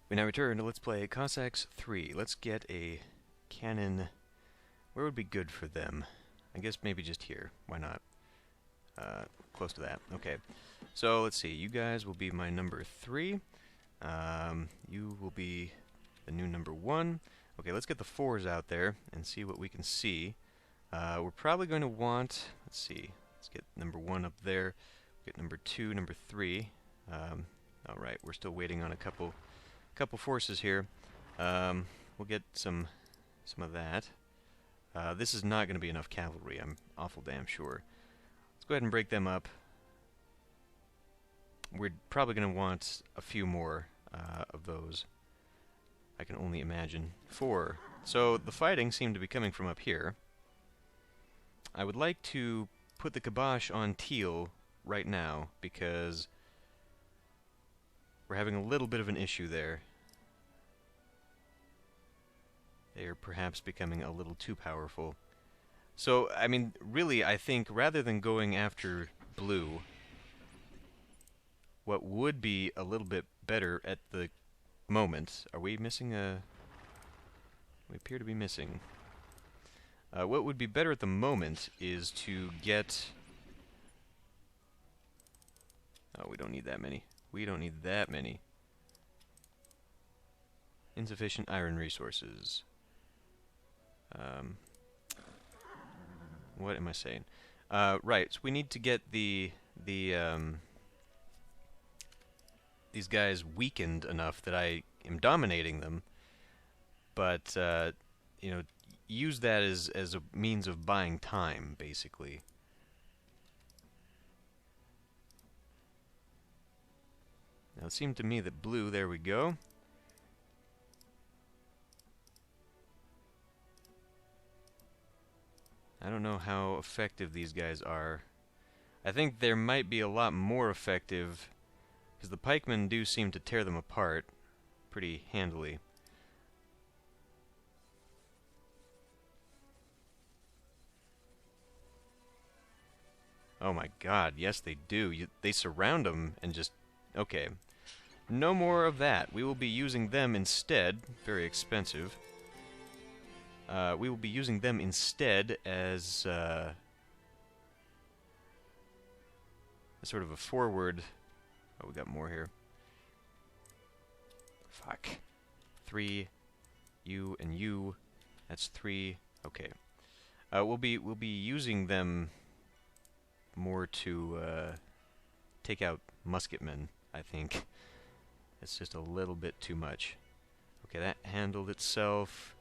We now return to Let's Play Cossacks 3. Let's get a cannon. Where would be good for them? I guess maybe just here. Why not? Close to that. Okay. So, let's see. You guys will be my number 3. You will be the new number 1. Okay, let's get the 4s out there and see what we can see. We're probably going to want... Let's see. Let's get number 1 up there. Get number 2, number 3. Alright, we're still waiting on a couple forces here. We'll get some of that. This is not going to be enough cavalry, I'm awful damn sure. Let's go ahead and break them up. We're probably going to want a few more of those. I can only imagine. 4. So the fighting seemed to be coming from up here. I would like to put the kibosh on Teal right now, because we're having a little bit of an issue there. They are perhaps becoming a little too powerful. So, I mean, really, I think rather than going after blue, what would be a little bit better at the moment... Are we missing a... We appear to be missing. What would be better at the moment is to get... Oh, we don't need that many. We don't need that many. Insufficient iron resources. What am I saying? Right, so we need to get these guys weakened enough that I am dominating them, but, you know, use that as a means of buying time, basically. Now, it seemed to me that blue, there we go. I don't know how effective these guys are. I think there might be a lot more effective, because the pikemen do seem to tear them apart pretty handily. Oh my god, yes they do. They surround them and just... Okay. No more of that. We will be using them instead. Very expensive. We will be using them instead as sort of a forward... Oh, we got more here. Fuck. 3, you and you. That's 3. Okay. We'll be using them more to take out musketmen, I think. It's just a little bit too much. Okay, that handled itself.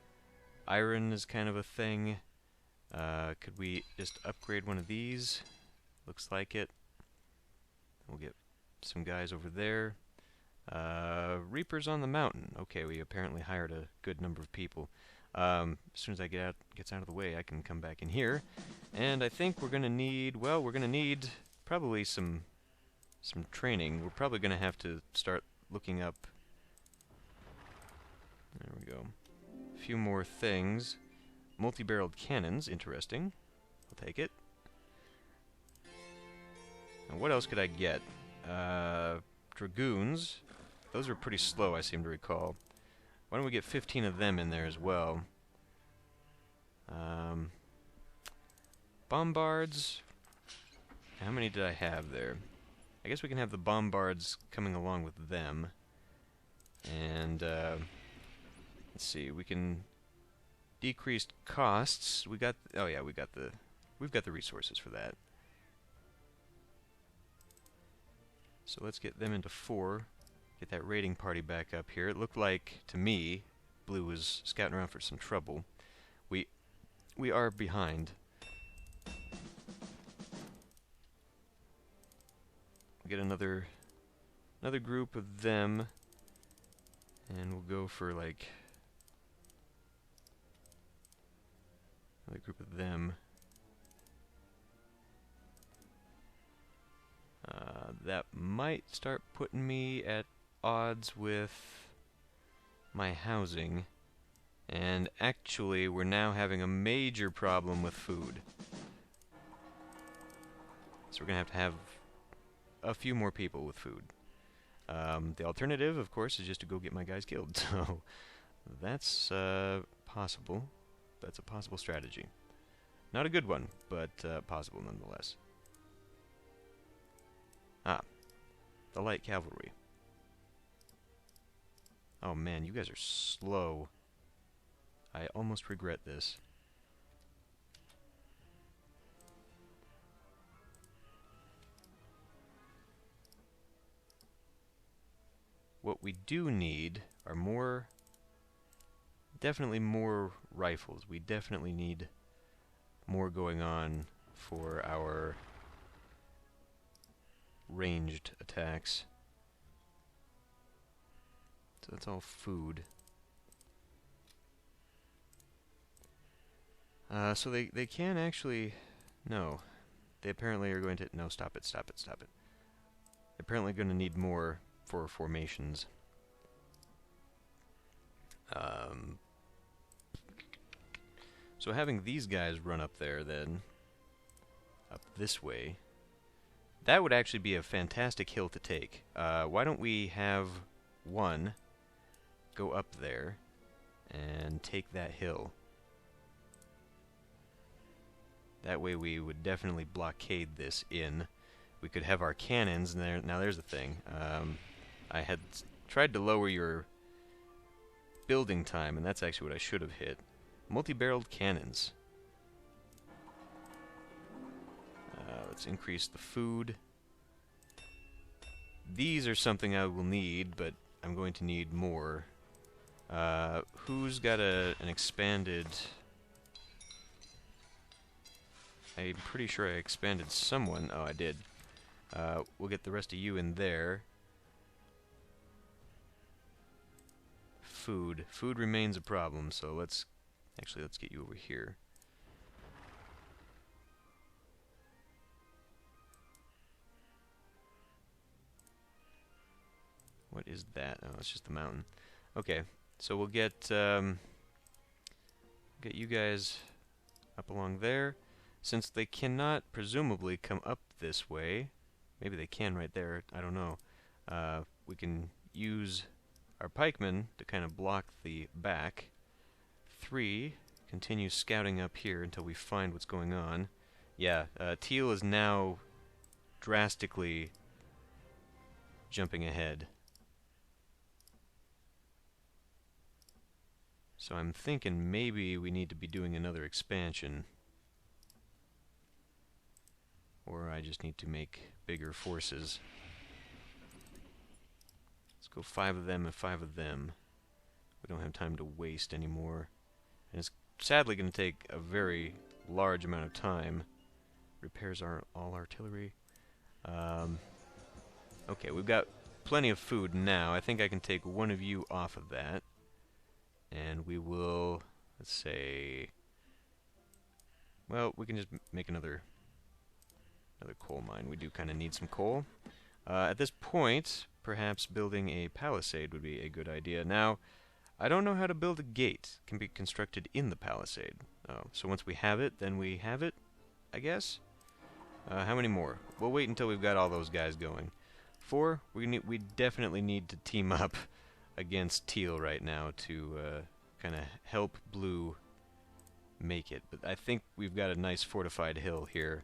Iron is kind of a thing. Could we just upgrade one of these? Looks like it. We'll get some guys over there. Reapers on the mountain. Okay, we apparently hired a good number of people. As soon as I gets out of the way, I can come back in here. And I think we're gonna need, well, we're gonna need probably some training. We're probably gonna have to start looking up. There we go. A few more things. Multi-barreled cannons, interesting. I'll take it. And what else could I get? Dragoons. Those are pretty slow, I seem to recall. Why don't we get 15 of them in there as well? Bombards. How many did I have there? I guess we can have the bombards coming along with them. And, let's see, we can decrease costs. We got, oh yeah, we've got the resources for that. So let's get them into 4. Get that raiding party back up here. It looked like, to me, blue was scouting around for some trouble. We are behind. We get another group of them, and we'll go for like another group of them. That might start putting me at odds with my housing. And actually, we're now having a major problem with food. So we're going to have a few more people with food. The alternative, of course, is just to go get my guys killed. So that's possible. That's a possible strategy. Not a good one, but possible nonetheless. Ah, the light cavalry. Oh man, you guys are slow. I almost regret this. What we do need are more, definitely more rifles. We definitely need more going on for our ranged attacks. So that's all food. So they can actually... No. They apparently are going to... No, stop it, stop it, stop it. They're apparently going to need more for formations. So having these guys run up there then, up this way, that would actually be a fantastic hill to take. Why don't we have one go up there and take that hill? That way we would definitely blockade this in. We could have our cannons, and there, now there's the thing. I had tried to lower your building time, and that's actually what I should have hit. Multi-barreled cannons. Let's increase the food. These are something I will need, but I'm going to need more. Who's got an expanded... I'm pretty sure I expanded someone. Oh, I did. We'll get the rest of you in there. Food. Food remains a problem, so let's get you over here. What is that? Oh, it's just the mountain. Okay, so we'll get you guys up along there. Since they cannot presumably come up this way, maybe they can right there, I don't know. We can use our pikemen to kind of block the back. 3, continue scouting up here until we find what's going on. Yeah, Teal is now drastically jumping ahead. So I'm thinking maybe we need to be doing another expansion. Or I just need to make bigger forces. Let's go 5 of them and 5 of them. We don't have time to waste anymore. And it's sadly going to take a very large amount of time. Repairs all artillery. Okay, we've got plenty of food now. I think I can take one of you off of that. And we will, let's say... Well, we can just make another coal mine. We do kind of need some coal. At this point, perhaps building a palisade would be a good idea. Now, I don't know how to build a gate. It can be constructed in the palisade. So once we have it, then we have it, I guess? How many more? We'll wait until we've got all those guys going. 4, we definitely need to team up against Teal right now to kind of help Blue make it. But I think we've got a nice fortified hill here.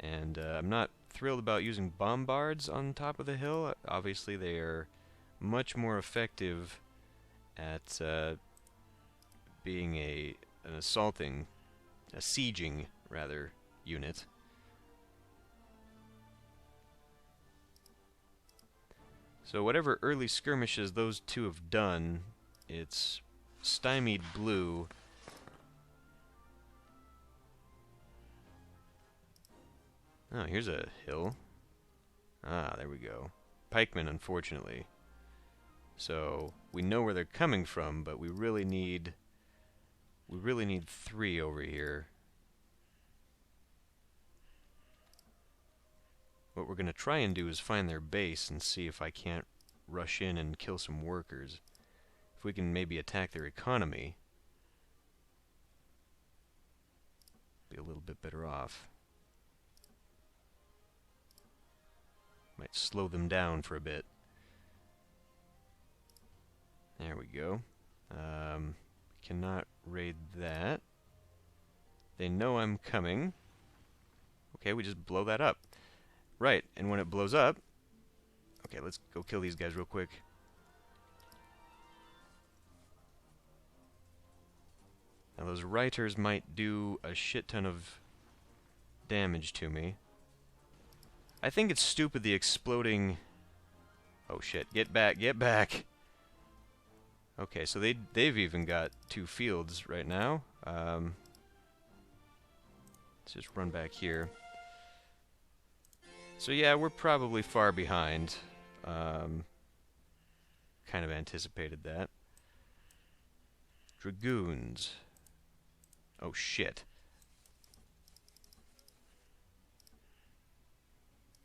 And I'm not thrilled about using bombards on top of the hill. Obviously, they are much more effective at being an assaulting, a sieging, rather, unit. So whatever early skirmishes those two have done, it's stymied Blue. Oh, here's a hill. Ah, there we go. Pikemen, unfortunately. So we know where they're coming from, but we really need 3 over here. What we're going to try and do is find their base and see if I can't rush in and kill some workers. If we can maybe attack their economy, be a little bit better off. Might slow them down for a bit. There we go. Cannot raid that. They know I'm coming. Okay, we just blow that up. Right, and when it blows up... Okay, let's go kill these guys real quick. Now those Reiters might do a shit ton of damage to me. I think it's stupid the exploding... Oh shit, get back, get back! Okay, so they've even got 2 fields right now. Let's just run back here. So yeah, we're probably far behind. Kind of anticipated that. Dragoons. Oh shit.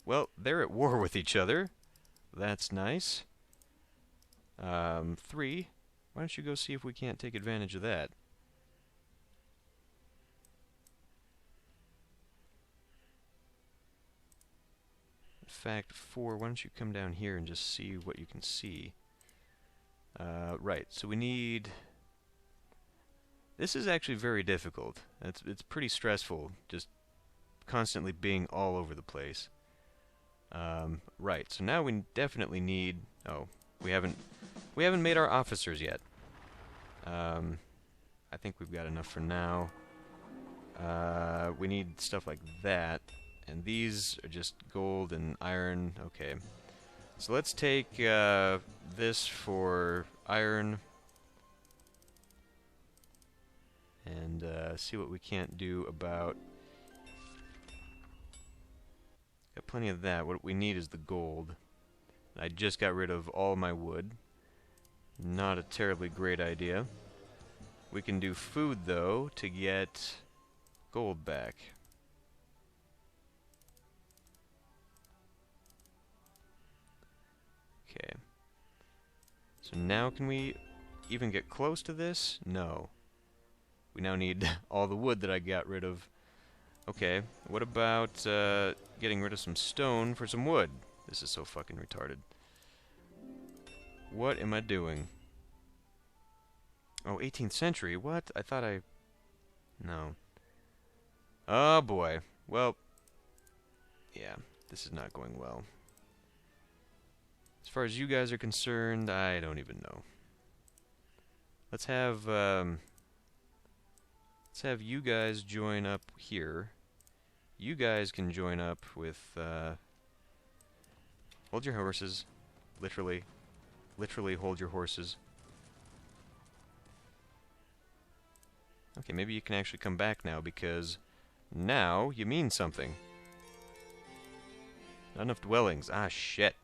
Well, they're at war with each other. That's nice. 3. Why don't you go see if we can't take advantage of that? In fact, 4, why don't you come down here and just see what you can see? Right, so we need... This is actually very difficult. It's pretty stressful, just constantly being all over the place. Right, so now we definitely need... Oh, we haven't made our officers yet. I think we've got enough for now. We need stuff like that. And these are just gold and iron. Okay. So let's take this for iron. And see what we can't do about... Got plenty of that. What we need is the gold. I just got rid of all my wood. Not a terribly great idea. We can do food, though, to get gold back. Okay. So now can we even get close to this? No. We now need all the wood that I got rid of. Okay, what about getting rid of some stone for some wood? This is so fucking retarded. What am I doing? Oh, 18th century? What? I thought I... No. Oh boy. Well, yeah, this is not going well. As far as you guys are concerned, I don't even know. Let's have you guys join up here. You guys can join up with, hold your horses. Literally hold your horses. Okay, maybe you can actually come back now, because now you mean something. Not enough dwellings. Ah, shit.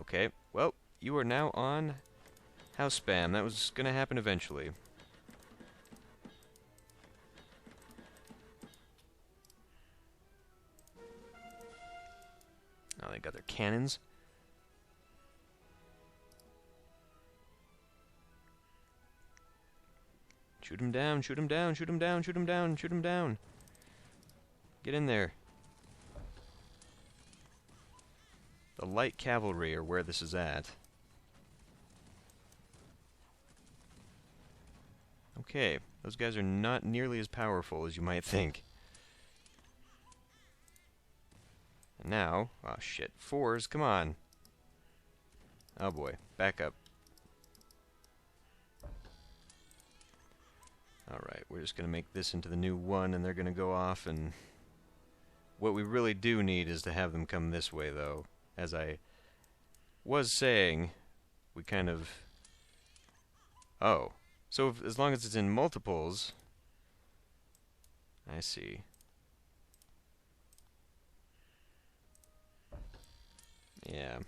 Okay, well, you are now on house spam. That was gonna happen eventually. Oh, they got their cannons. Shoot him down, shoot him down, shoot him down, shoot him down, shoot him down. Get in there. The light cavalry are where this is at. Okay, those guys are not nearly as powerful as you might think. And now, oh shit, 4s, come on. Oh boy, back up. Alright, we're just going to make this into the new 1, and they're going to go off, and... What we really do need is to have them come this way, though. As I was saying, we kind of... Oh. So as long as it's in multiples... I see. Yeah,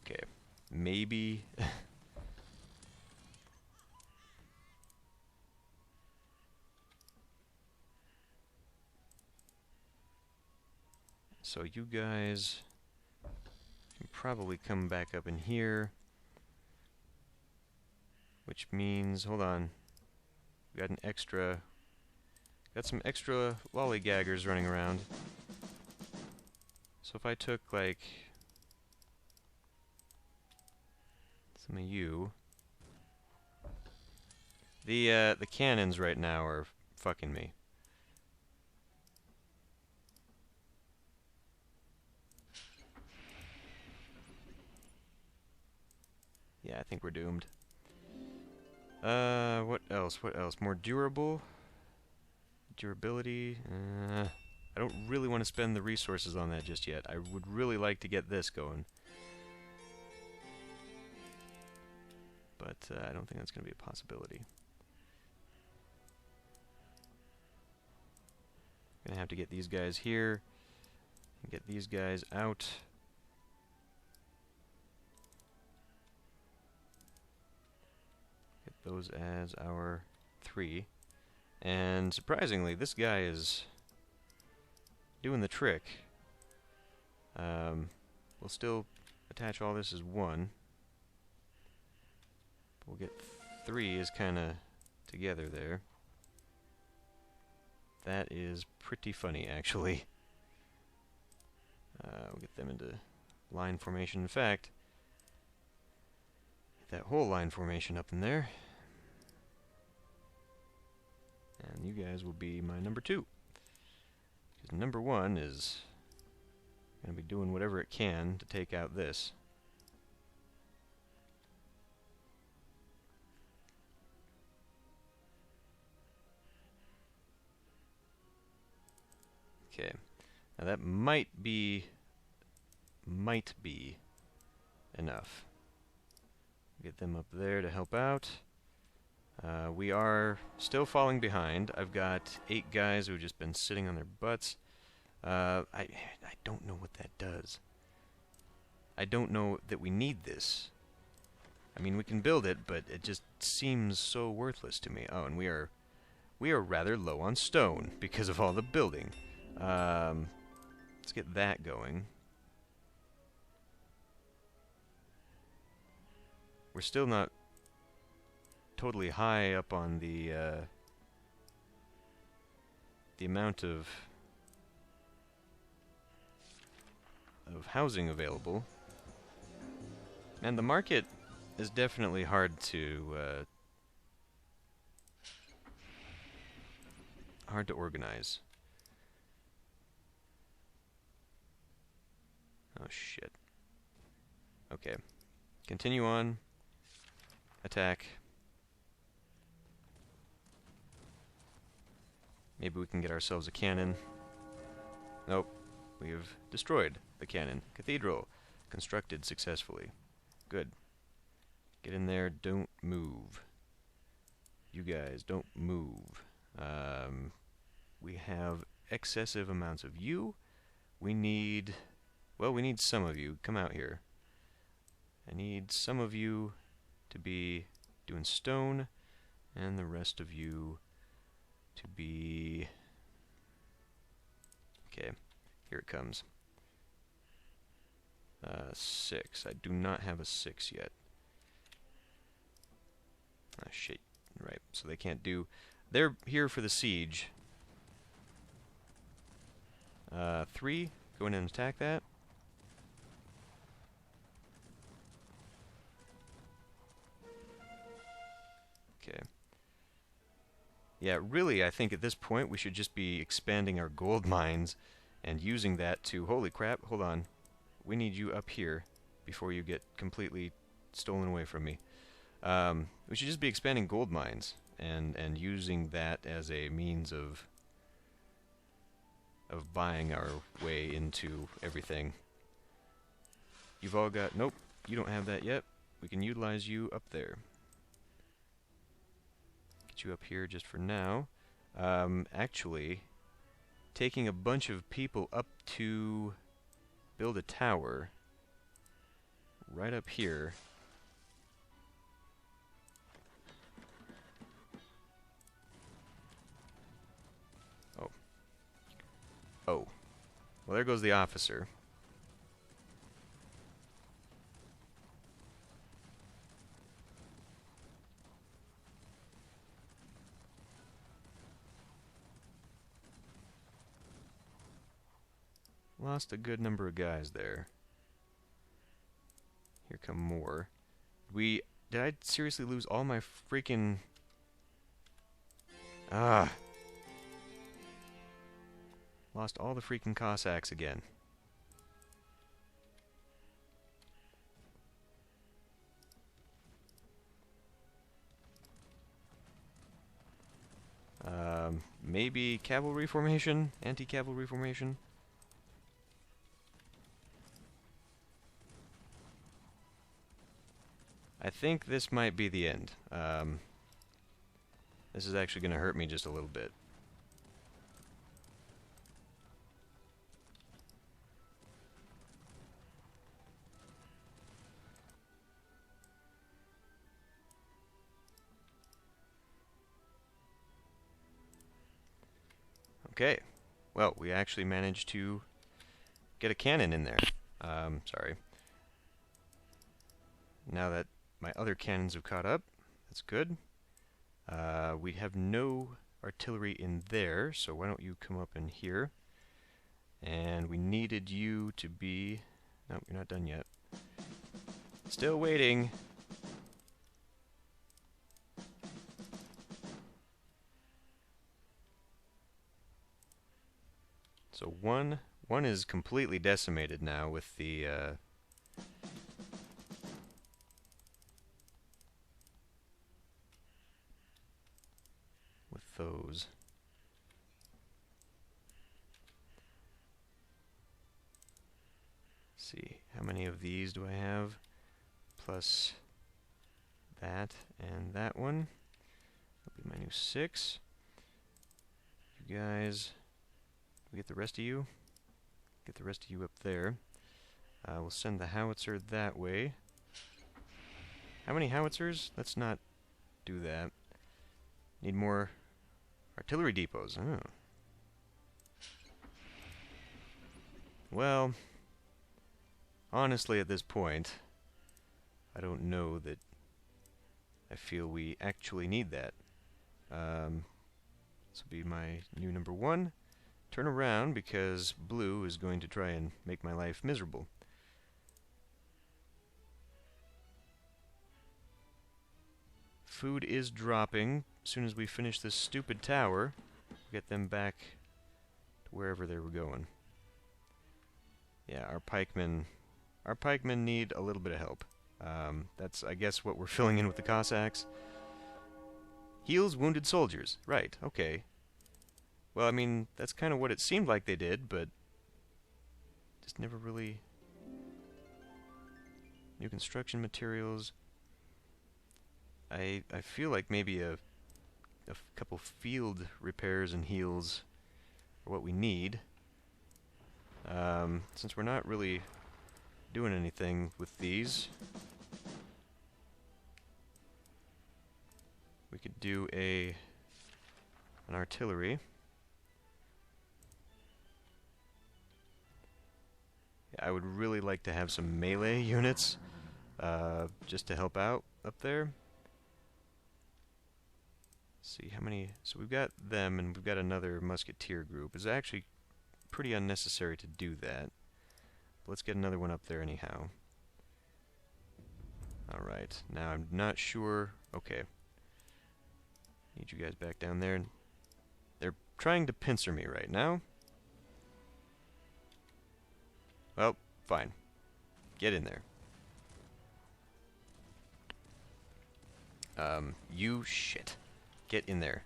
Okay, maybe... So you guys can probably come back up in here. Which means, got an extra Got some extra lollygaggers running around. So if I took, like, some of you... The cannons right now are fucking me. Yeah, I think we're doomed. What else? What else? More durable? Durability? I don't really want to spend the resources on that just yet. I would really like to get this going. But I don't think that's going to be a possibility. Gonna have to get these guys here and get these guys out. Get those as our 3. And surprisingly, this guy is doing the trick. We'll still attach all this as 1. We'll get 3 is kind of together there. That is pretty funny, actually. We'll get them into line formation. In fact, get that whole line formation up in there. And you guys will be my number 2. Because number 1 is going to be doing whatever it can to take out this. Okay, now that might be enough. Get them up there to help out. We are still falling behind. I've got 8 guys who have just been sitting on their butts. I don't know what that does. I don't know that we need this. I mean, we can build it, but it just seems so worthless to me. Oh, and we are rather low on stone because of all the building. Let's get that going. We're still not totally high up on the amount of housing available. And the market is definitely hard to organize. Oh shit. Okay. Continue on. Attack. Maybe we can get ourselves a cannon. Nope. We have destroyed the cannon. Cathedral. Constructed successfully. Good. Get in there. Don't move. You guys, don't move. We have excessive amounts of you. We need... Well, we need some of you. Come out here. I need some of you to be doing stone, and the rest of you to be... Okay, here it comes. 6. I do not have a 6 yet. Ah, shit. Right, so they can't do... They're here for the siege. 3, go in and attack that. Okay. Yeah, really, I think at this point we should just be expanding our gold mines and using that to... Holy crap, hold on. We need you up here before you get completely stolen away from me. We should just be expanding gold mines and using that as a means of buying our way into everything. You've all got... Nope, you don't have that yet. We can utilize you up there. Get you up here just for now. Actually, taking a bunch of people up to build a tower right up here. Oh. Oh. Well, there goes the officer. Lost a good number of guys there. Here come more. Did I seriously lose all my freaking... Ah! Lost all the freaking Cossacks again. Maybe cavalry formation? Anti-cavalry formation? I think this might be the end. This is actually going to hurt me just a little bit. Okay. Well, we actually managed to get a cannon in there. Sorry. Now that my other cannons have caught up, that's good. We have no artillery in there, so why don't you come up in here? And we needed you to be... No, you're not done yet. Still waiting. So one is completely decimated now with the with those. Let's see, how many of these do I have? Plus that and that one. That'll be my new 6. You guys... We get the rest of you? Get the rest of you up there. We'll send the howitzer that way. How many howitzers? Let's not do that. Need more artillery depots. Oh. Well, honestly at this point, I don't know that I feel we actually need that. This will be my new number 1. Turn around, because blue is going to try and make my life miserable. Food is dropping. As soon as we finish this stupid tower, get them back to wherever they were going. Yeah, our pikemen need a little bit of help. That's, I guess, what we're filling in with the Cossacks. Heals wounded soldiers. Right, okay. Well, I mean, that's kind of what it seemed like they did, but just never really... New construction materials. I feel like maybe a couple field repairs and heals are what we need. Since we're not really doing anything with these, we could do an artillery. I would really like to have some melee units, just to help out up there. Let's see how many. So we've got them, and we've got another musketeer group. It's actually pretty unnecessary to do that. But let's get another one up there anyhow. All right. Now I'm not sure. Okay. Need you guys back down there. They're trying to pincer me right now. Well, fine. Get in there. You shit. Get in there.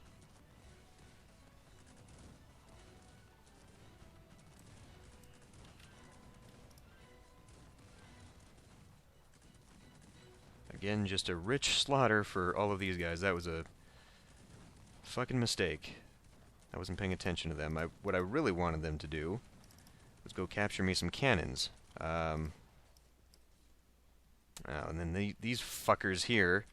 Again, just a rich slaughter for all of these guys. That was a fucking mistake. I wasn't paying attention to them. What I really wanted them to do was go capture me some cannons. Oh, and then these fuckers here.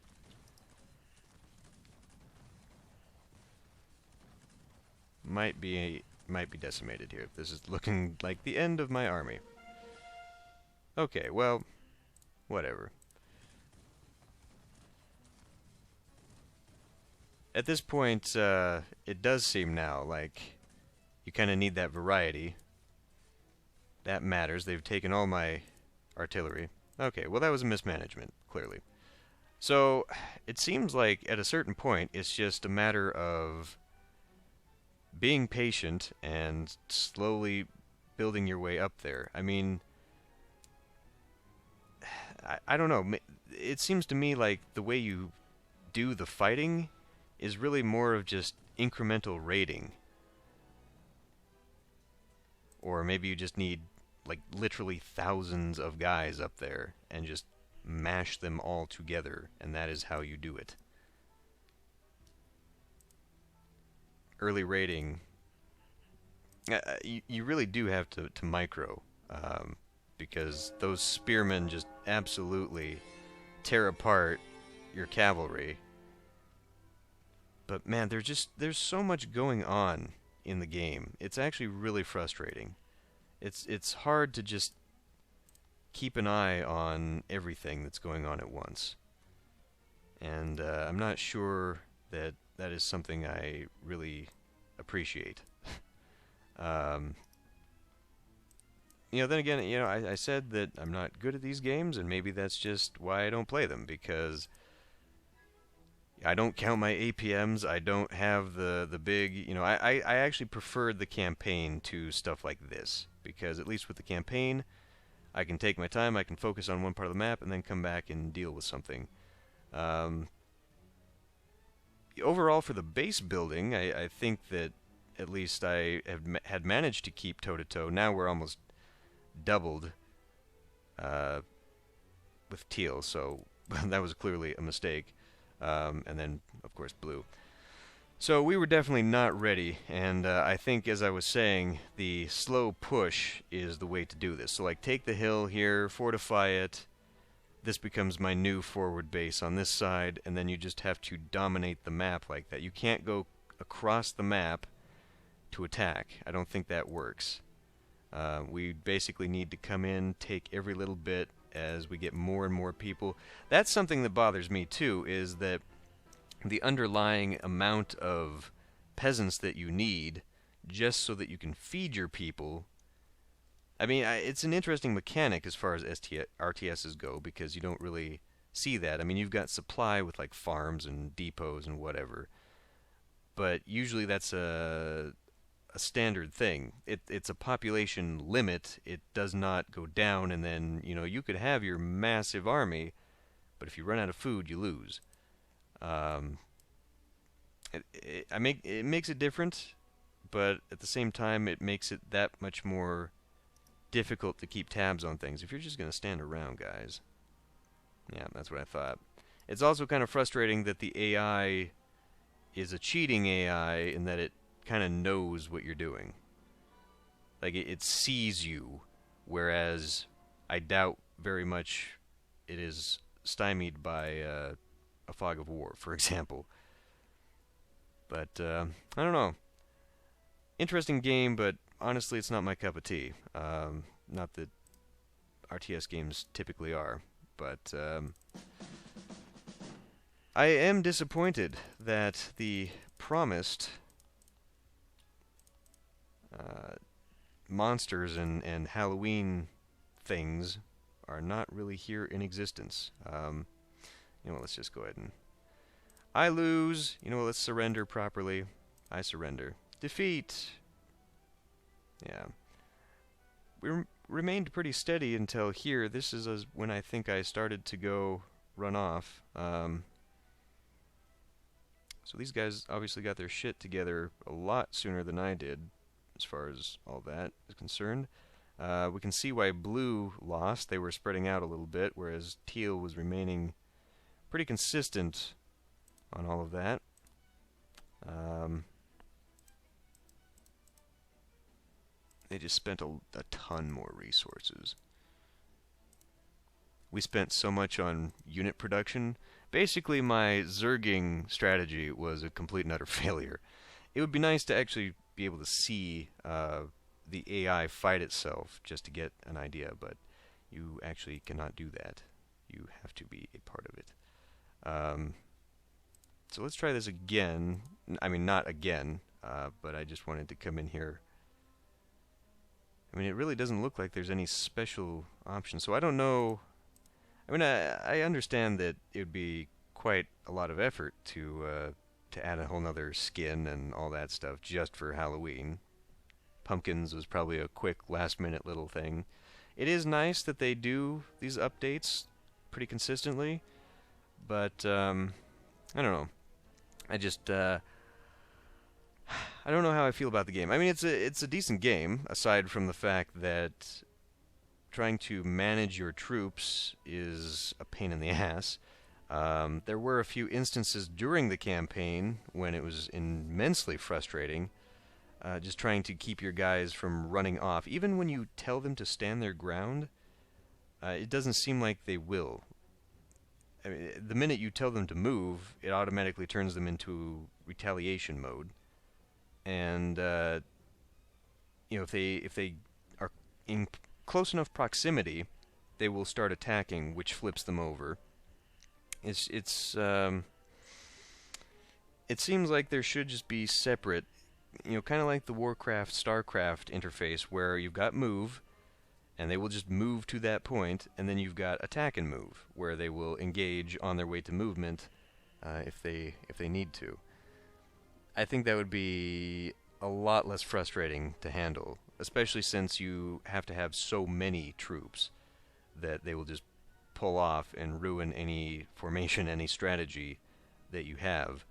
Might be decimated here. This is looking like the end of my army. Okay, well, whatever. At this point, it does seem now like you kind of need that variety. That matters. They've taken all my artillery. Okay, well that was a mismanagement, clearly. So, it seems like at a certain point, it's just a matter of being patient and slowly building your way up there. I mean, I don't know. It seems to me like the way you do the fighting is really more of just incremental raiding. Or maybe you just need, like, literally thousands of guys up there and just mash them all together, and that is how you do it. Early raiding, you really do have to micro, because those spearmen just absolutely tear apart your cavalry. But man, there's so much going on in the game. It's actually really frustrating. It's hard to just keep an eye on everything that's going on at once. And I'm not sure that that is something I really appreciate. um, then again, I said that I'm not good at these games, and maybe that's just why I don't play them, because I don't count my APMs. I don't have the big, I actually preferred the campaign to stuff like this, because at least with the campaign, I can take my time, I can focus on one part of the map, and then come back and deal with something. Overall, for the base building, I think that at least I had managed to keep toe-to-toe. Now we're almost doubled with teal, so that was clearly a mistake. And then, of course, blue. So we were definitely not ready, and I think, as I was saying, the slow push is the way to do this. So, like, take the hill here, fortify it. This becomes my new forward base on this side, and then you just have to dominate the map like that. You can't go across the map to attack. I don't think that works. We basically need to come in, take every little bit as we get more and more people. That's something that bothers me, too, is that the underlying amount of peasants that you need just so that you can feed your people. I mean, it's an interesting mechanic as far as RTSs go, because you don't really see that. I mean, you've got supply with, like, farms and depots and whatever, but usually that's a standard thing. It's a population limit. It does not go down, and then, you could have your massive army, but if you run out of food, you lose. It makes it different, but at the same time, it makes it that much more difficult to keep tabs on things if you're just going to stand around, guys. Yeah, that's what I thought. It's also kind of frustrating that the AI is a cheating AI in that it kind of knows what you're doing. Like, it sees you, whereas I doubt very much it is stymied by a fog of war, for example. But, I don't know. Interesting game, but honestly, it's not my cup of tea. Not that RTS games typically are, but I am disappointed that the promised monsters and Halloween things are not really here in existence. Let's just go ahead and... I lose. Let's surrender properly. I surrender. Defeat. Yeah. We remained pretty steady until here. This is when I think I started to go run off. So these guys obviously got their shit together a lot sooner than I did, as far as all that is concerned. We can see why blue lost. They were spreading out a little bit, whereas teal was remaining pretty consistent on all of that. They just spent a ton more resources. We spent so much on unit production. Basically, my zerging strategy was a complete and utter failure. It would be nice to actually be able to see the AI fight itself, just to get an idea, but you actually cannot do that. You have to be a part of it. So let's try this again. I mean, not again, but I just wanted to come in here I mean, it really doesn't look like there's any special option. So I don't know. I mean, I understand that it would be quite a lot of effort to add a whole nother skin and all that stuff just for Halloween. Pumpkins was probably a quick last-minute little thing. It is nice that they do these updates pretty consistently, but I don't know. I just I don't know how I feel about the game. I mean, it's a decent game aside from the fact that trying to manage your troops is a pain in the ass. There were a few instances during the campaign when it was immensely frustrating, just trying to keep your guys from running off. Even when you tell them to stand their ground, it doesn't seem like they will. I mean, the minute you tell them to move, it automatically turns them into retaliation mode. And if they are in close enough proximity, they will start attacking, which flips them over. It seems like there should just be separate, kind of like the Warcraft StarCraft interface, where you've got move, and they will just move to that point, and then you've got attack and move, where they will engage on their way to movement if they need to. I think that would be a lot less frustrating to handle, especially since you have to have so many troops that they will just pull off and ruin any formation, any strategy that you have.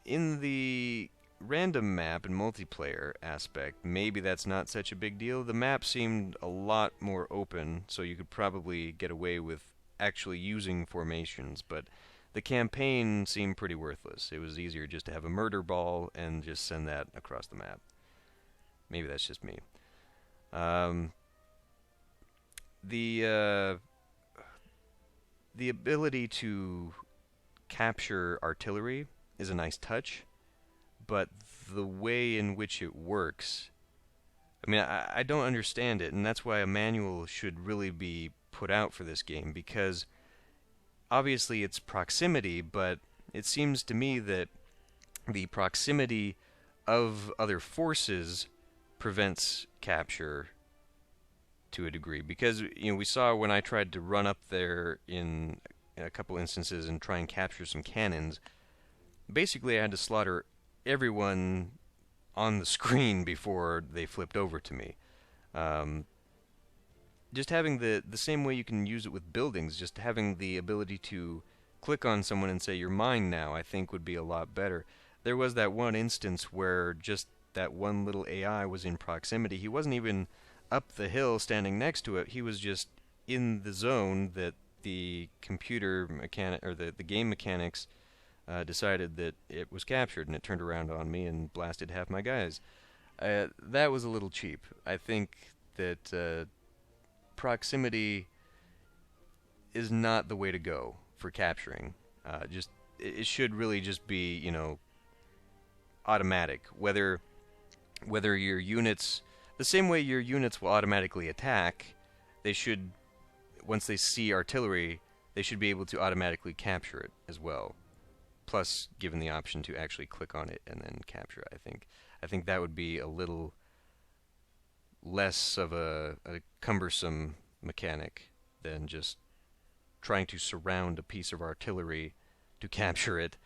In the random map and multiplayer aspect, maybe that's not such a big deal. The map seemed a lot more open, so you could probably get away with actually using formations, but the campaign seemed pretty worthless. It was easier just to have a murder ball and just send that across the map. Maybe that's just me. The ability to capture artillery is a nice touch, but the way in which it works, I mean, I don't understand it, and that's why a manual should really be put out for this game, because obviously it's proximity, but it seems to me that the proximity of other forces prevents capture to a degree, because we saw when I tried to run up there in a couple instances and try and capture some cannons, basically I had to slaughter everyone on the screen before they flipped over to me. Just having the same way you can use it with buildings, just having the ability to click on someone and say, "You're mine now," I think would be a lot better. There was that one instance where just that one little AI was in proximity. He wasn't even up the hill standing next to it. He was just in the zone that the computer mechanic, or the game mechanics decided that it was captured, and it turned around on me and blasted half my guys. That was a little cheap. I think that proximity is not the way to go for capturing. It should really just be, automatic. Whether your units, the same way your units will automatically attack, they should, once they see artillery, they should be able to automatically capture it as well. Plus, given the option to actually click on it and then capture it, I think that would be a little less of a cumbersome mechanic than just trying to surround a piece of artillery to capture it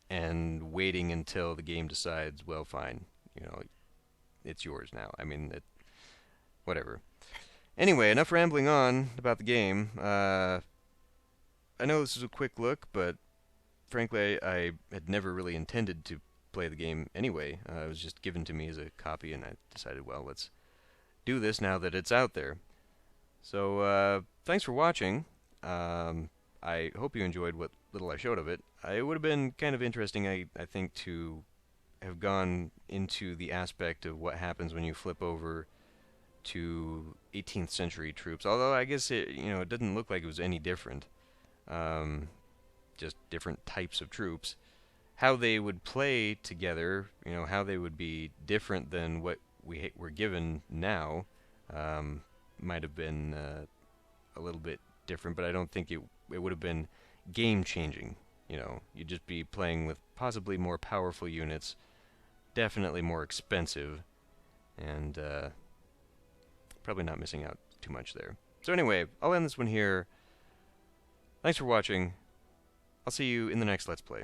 and waiting until the game decides, well, fine, it's yours now. I mean, whatever. Anyway, enough rambling on about the game. I know this is a quick look, but frankly, I had never really intended to play the game anyway. It was just given to me as a copy, and I decided, well, let's do this now that it's out there. So, thanks for watching. I hope you enjoyed what little I showed of it. It would have been kind of interesting, I think, to have gone into the aspect of what happens when you flip over to 18th century troops. Although I guess it didn't look like it was any different. Just different types of troops. How they would play together, how they would be different than what we're given now, might have been a little bit different, but I don't think it would have been game-changing. You'd just be playing with possibly more powerful units, definitely more expensive, and probably not missing out too much there. So anyway, I'll end this one here. Thanks for watching. I'll see you in the next Let's Play.